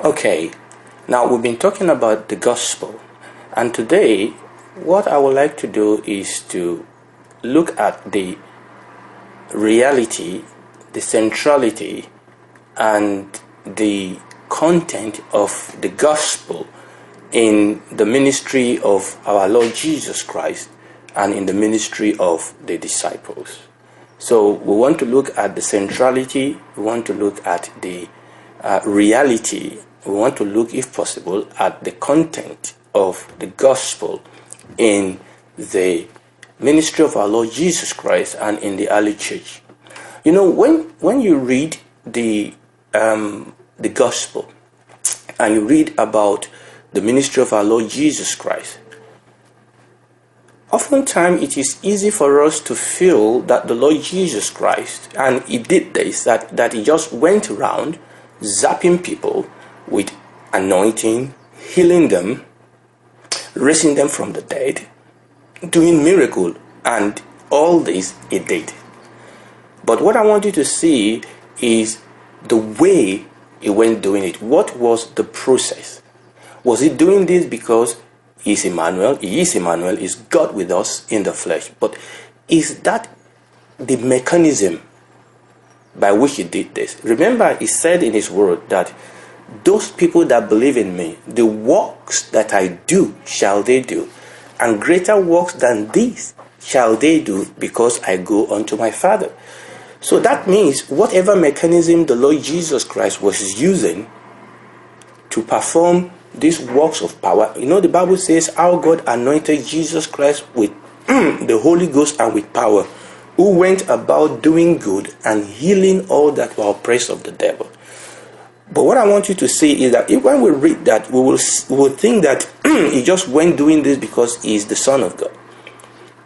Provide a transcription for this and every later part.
Okay, now we've been talking about the gospel, and today what I would like to do is to look at the reality, the centrality, and the content of the gospel in the ministry of our Lord Jesus Christ and in the ministry of the disciples. So we want to look at the centrality, we want to look at the reality, we want to look, if possible, at the content of the gospel in the ministry of our Lord Jesus Christ and in the early church. You know, when you read the gospel and you read about the ministry of our Lord Jesus Christ, oftentimes it is easy for us to feel that the Lord Jesus Christ, and he did this, that he just went around zapping people with anointing, healing them, raising them from the dead, doing miracle, and all this he did. But what I want you to see is the way he went doing it. What was the process? Was he doing this because he is Emmanuel? He is Emmanuel, is God with us in the flesh. But is that the mechanism by which he did this? Remember, he said in his word that those people that believe in me, the works that I do shall they do, and greater works than these shall they do, because I go unto my Father. So that means whatever mechanism the Lord Jesus Christ was using to perform these works of power, you know, the Bible says our God anointed Jesus Christ with the Holy Ghost and with power, who went about doing good and healing all that were oppressed of the devil. But what I want you to see is that when we read that, we will think that he just went doing this because he is the Son of God.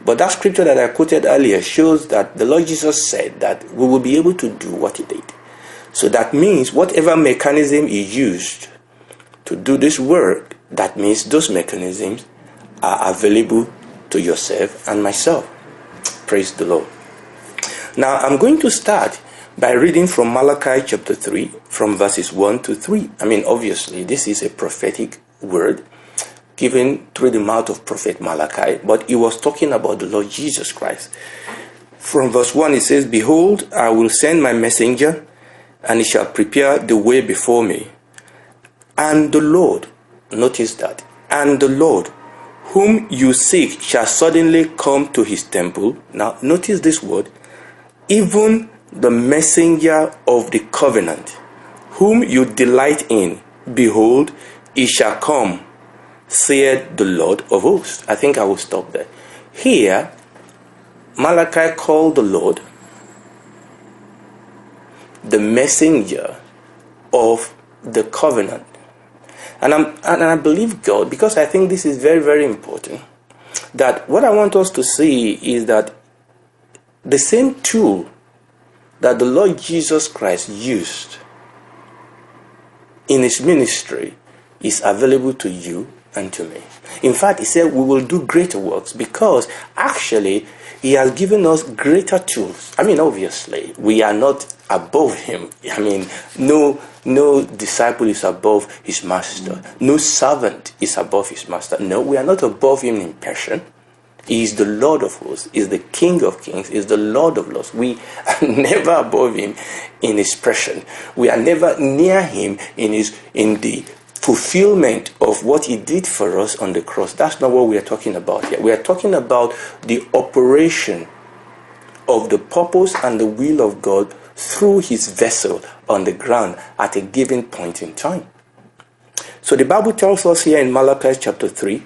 But that scripture that I quoted earlier shows that the Lord Jesus said that we will be able to do what he did. So that means whatever mechanism he used to do this work, that means those mechanisms are available to yourself and myself. Praise the Lord. Now I'm going to start by reading from Malachi chapter 3, from verses 1 to 3. I mean, obviously, this is a prophetic word given through the mouth of prophet Malachi, but he was talking about the Lord Jesus Christ. From verse 1, it says, "Behold, I will send my messenger, and he shall prepare the way before me. And the Lord," notice that, "and the Lord, whom you seek, shall suddenly come to his temple." Now, notice this word, "even the messenger of the covenant, whom you delight in, behold, he shall come, saith the Lord of hosts." I think I will stop there. Here, Malachi called the Lord the messenger of the covenant. And I believe God, because I think this is very, very important, that what I want us to see is that the same tool that the Lord Jesus Christ used in his ministry is available to you and to me. In fact, he said we will do greater works, because actually he has given us greater tools. I mean, obviously, we are not above him. I mean, no disciple is above his master. No servant is above his master. No, we are not above him in person. He is the Lord of hosts, is the King of kings, is the Lord of lords. We are never above him in his person. We are never near him in the fulfillment of what he did for us on the cross. That's not what we are talking about here. We are talking about the operation of the purpose and the will of God through his vessel on the ground at a given point in time. So the Bible tells us here in Malachi chapter 3,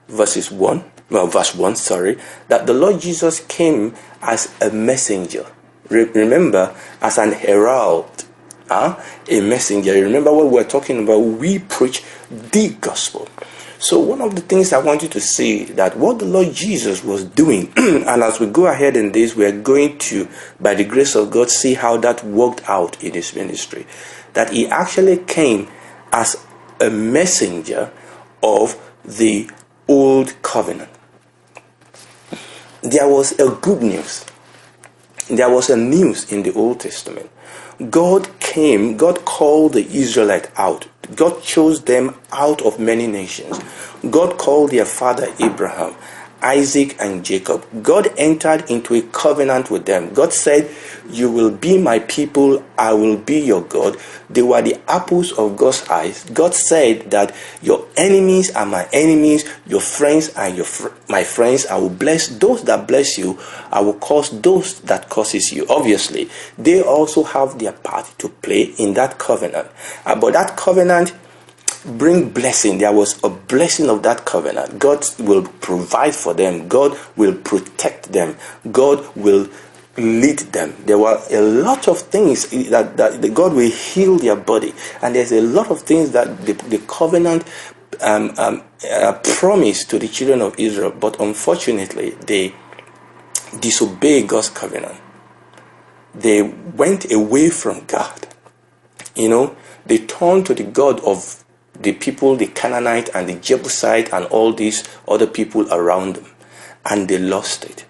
verse 1, that the Lord Jesus came as a messenger. Remember, as an herald, a messenger. Remember what we're talking about? We preach the gospel. So one of the things I want you to see, that what the Lord Jesus was doing, and as we go ahead in this, we are going to, by the grace of God, see how that worked out in his ministry. That he actually came as a messenger of the old covenant. There was a good news. There was a news in the Old Testament. God came came, God called the Israelites out. God chose them out of many nations. God called their father Abraham, Isaac, and Jacob. God entered into a covenant with them. God said, you will be my people, I will be your God. They were the apples of God's eyes. God said that your enemies are my enemies, your friends are my friends. I will bless those that bless you. I will curse those that curses you. Obviously, they also have their part to play in that covenant. But that covenant bring blessing. There was a blessing of that covenant. God will provide for them. God will protect them. God will lead them. There were a lot of things that God will heal their body, and there's a lot of things that the covenant promised to the children of Israel. But unfortunately, they disobeyed God's covenant. They went away from God. They turned to the God of the people, the Canaanite and the Jebusite and all these other people around them, and they lost it.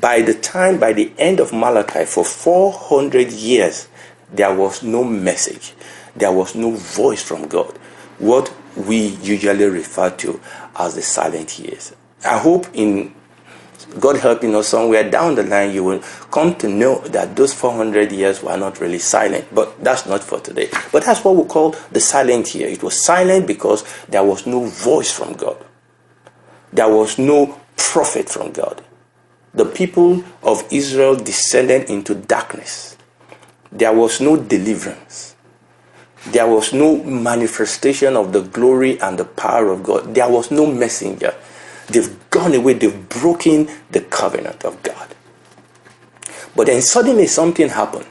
By the end of Malachi, for 400 years, there was no message. There was no voice from God. What we usually refer to as the silent years. I hope in God helping us somewhere down the line, you will come to know that those 400 years were not really silent. But that's not for today. But that's what we call the silent year. It was silent because there was no voice from God. There was no prophet from God. The people of Israel descended into darkness. There was no deliverance. There was no manifestation of the glory and the power of God. There was no messenger. They've gone away. They've broken the covenant of God. But then suddenly something happened.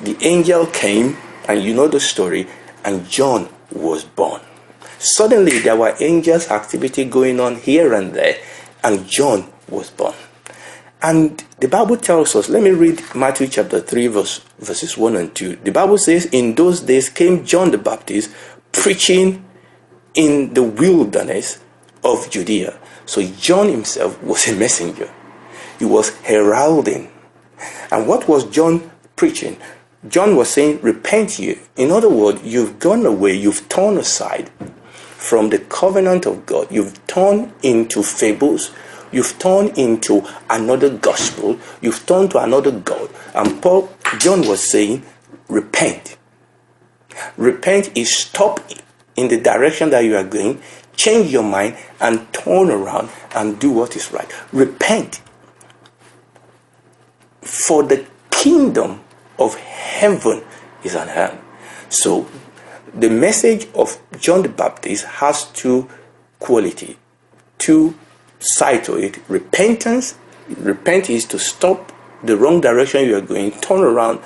The angel came, and you know the story, and John was born. Suddenly there were angels' activity going on here and there, and John was born. And the Bible tells us, let me read Matthew chapter 3 verses 1 and 2. The Bible says, in those days came John the Baptist preaching in the wilderness of Judea. So John himself was a messenger. He was heralding. And what was John preaching? John was saying, repent ye. In other words, you've gone away, you've turned aside from the covenant of God. You've turned into fables. You've turned into another gospel. You've turned to another God. And John was saying, repent. Repent is stop in the direction that you are going, change your mind, and turn around and do what is right. Repent. For the kingdom of heaven is at hand. So, the message of John the Baptist has two qualities, two sides to it. Repentance. Repent is to stop the wrong direction you are going, turn around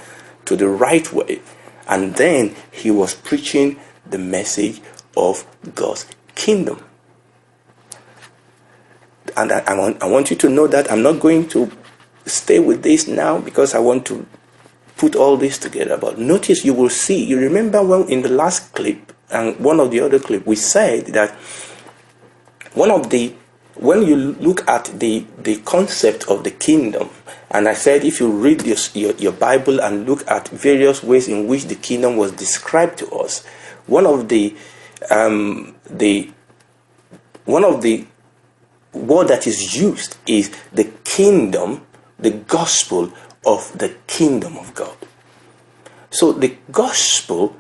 to the right way. And then he was preaching the message of God's kingdom. And I want you to know that I'm not going to stay with this now because I want to put all this together. But notice, you will see, you remember when in the last clip and one of the other clip, we said that when you look at the concept of the kingdom, and I said if you read your Bible and look at various ways in which the kingdom was described to us, one of the word that is used is the kingdom, the gospel of the kingdom of God. So the gospel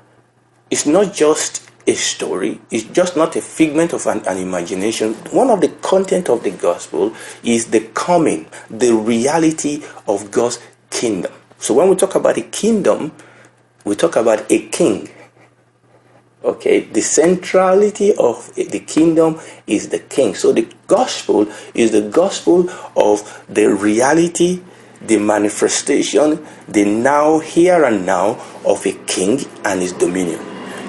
is not just a story, it's just not a figment of an imagination. One of the content of the gospel is the coming, the reality of God's kingdom. So when we talk about a kingdom, we talk about a king. Okay, the centrality of the kingdom is the king. So the gospel is the gospel of the reality, the manifestation, the now, here and now of a king and his dominion.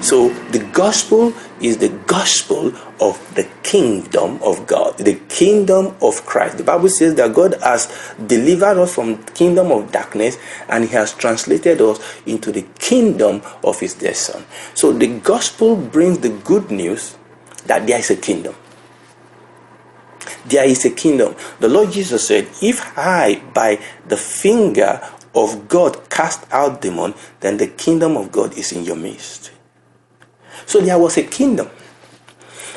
So the gospel is the gospel of the kingdom of God, the kingdom of Christ. The Bible says that God has delivered us from the kingdom of darkness and he has translated us into the kingdom of his dear son. So the gospel brings the good news that there is a kingdom. There is a kingdom. The Lord Jesus said, if I, by the finger of God cast out demon, then the kingdom of God is in your midst. So there was a kingdom.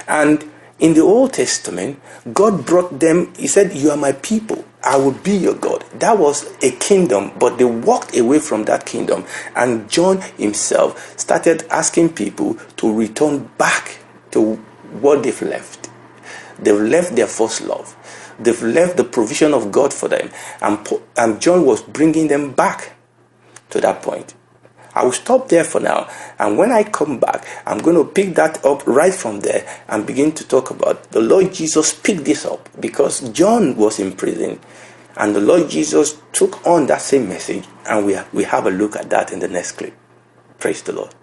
And in the Old Testament, God brought them, he said, you are my people, I will be your God. That was a kingdom, but they walked away from that kingdom. And John himself started asking people to return back to what they've left. They've left their first love. They've left the provision of God for them. And John was bringing them back to that point. I will stop there for now. And when I come back, I'm going to pick that up right from there and begin to talk about the Lord Jesus picked this up because John was in prison. And the Lord Jesus took on that same message. And we have a look at that in the next clip. Praise the Lord.